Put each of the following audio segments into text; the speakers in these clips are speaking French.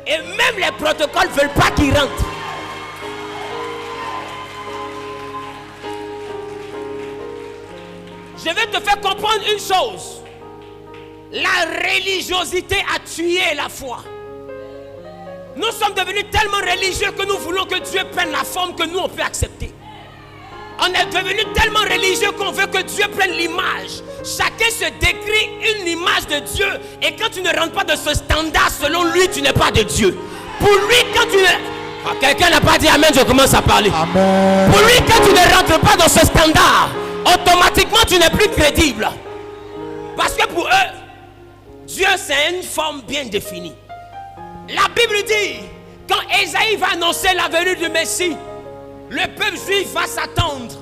Et même les protocoles ne veulent pas qu'il rentre. Je vais te faire comprendre une chose. La religiosité a tué la foi. Nous sommes devenus tellement religieux que nous voulons que Dieu prenne la forme que nous on peut accepter. On est devenu tellement religieux qu'on veut que Dieu prenne l'image. Chacun se décrit une image de Dieu. Et quand tu ne rentres pas dans ce standard, selon lui, tu n'es pas de Dieu. Pour lui, quand tu ne... quelqu'un n'a pas dit Amen, je commence à parler. Amen. Pour lui, quand tu ne rentres pas dans ce standard, automatiquement, tu n'es plus crédible. Parce que pour eux, Dieu, c'est une forme bien définie. La Bible dit, quand Ésaïe va annoncer la venue du Messie, le peuple juif va s'attendre.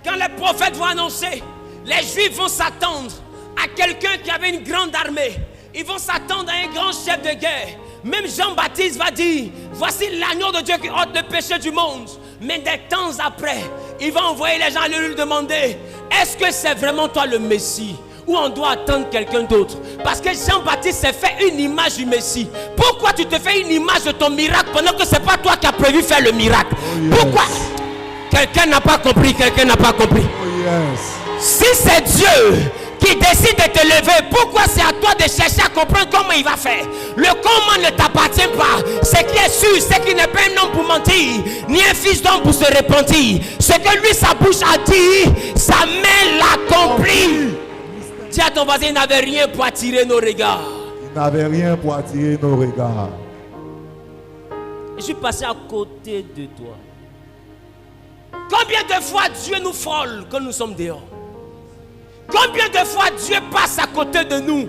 Quand les prophètes vont annoncer, les juifs vont s'attendre à quelqu'un qui avait une grande armée. Ils vont s'attendre à un grand chef de guerre. Même Jean-Baptiste va dire, voici l'agneau de Dieu qui ôte le péché du monde. Mais des temps après, il va envoyer les gens à lui demander, est-ce que c'est vraiment toi le Messie? Ou on doit attendre quelqu'un d'autre? Parce que Jean-Baptiste s'est fait une image du Messie. Pourquoi tu te fais une image de ton miracle pendant que ce n'est pas toi qui as prévu faire le miracle? Oh yes. Pourquoi? Quelqu'un n'a pas compris, quelqu'un n'a pas compris. Oh yes. Si c'est Dieu qui décide de te lever, pourquoi c'est à toi de chercher à comprendre comment il va faire? Le comment ne t'appartient pas. Ce qui est sûr, c'est qu'il n'est pas un homme pour mentir, ni un fils d'homme pour se repentir. Ce que lui, sa bouche a dit, sa main l'accomplit. Dis à ton voisin, il n'avait rien pour attirer nos regards. Il n'avait rien pour attirer nos regards. Je suis passé à côté de toi. Combien de fois Dieu nous frôle quand nous sommes dehors? Combien de fois Dieu passe à côté de nous,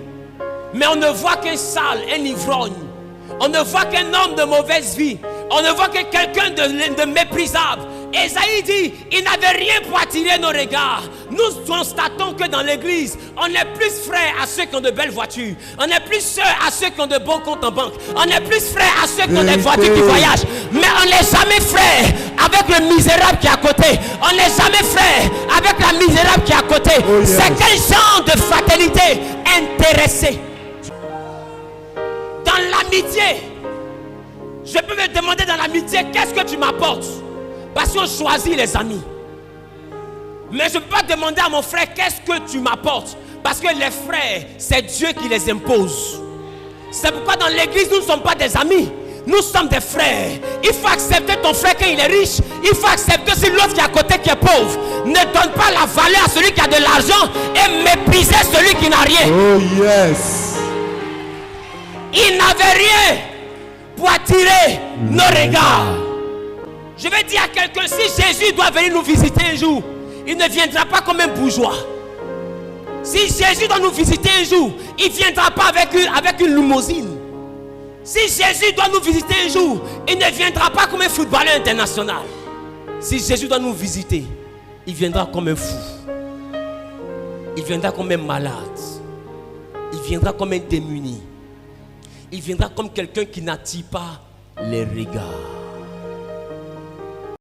mais on ne voit qu'un sale, un ivrogne. On ne voit qu'un homme de mauvaise vie. On ne voit que quelqu'un de méprisable. Ésaïe dit, il n'avait rien pour attirer nos regards. Nous constatons que dans l'église, on est plus frères à ceux qui ont de belles voitures. On est plus sœurs à ceux qui ont de bons comptes en banque. On est plus frères à ceux qui ont des voitures qui voyagent. Mais on n'est jamais frères avec le misérable qui est à côté. On n'est jamais frères avec la misérable qui est à côté. Oh yes. C'est quel genre de fraternité intéressée? Dans l'amitié, je peux me demander dans l'amitié, qu'est-ce que tu m'apportes? Parce qu'on choisit les amis. Mais je ne peux pas demander à mon frère, qu'est-ce que tu m'apportes? Parce que les frères, c'est Dieu qui les impose. C'est pourquoi dans l'église, nous ne sommes pas des amis. Nous sommes des frères. Il faut accepter ton frère quand il est riche. Il faut accepter aussi l'autre qui est à côté qui est pauvre. Ne donne pas la valeur à celui qui a de l'argent et mépriser celui qui n'a rien. Oh yes. Il n'avait rien pour attirer nos regards. Je vais dire à quelqu'un, si Jésus doit venir nous visiter un jour, il ne viendra pas comme un bourgeois. Si Jésus doit nous visiter un jour, il ne viendra pas avec une limousine. Si Jésus doit nous visiter un jour, il ne viendra pas comme un footballeur international. Si Jésus doit nous visiter, il viendra comme un fou. Il viendra comme un malade. Il viendra comme un démuni. Il viendra comme quelqu'un qui n'attire pas les regards.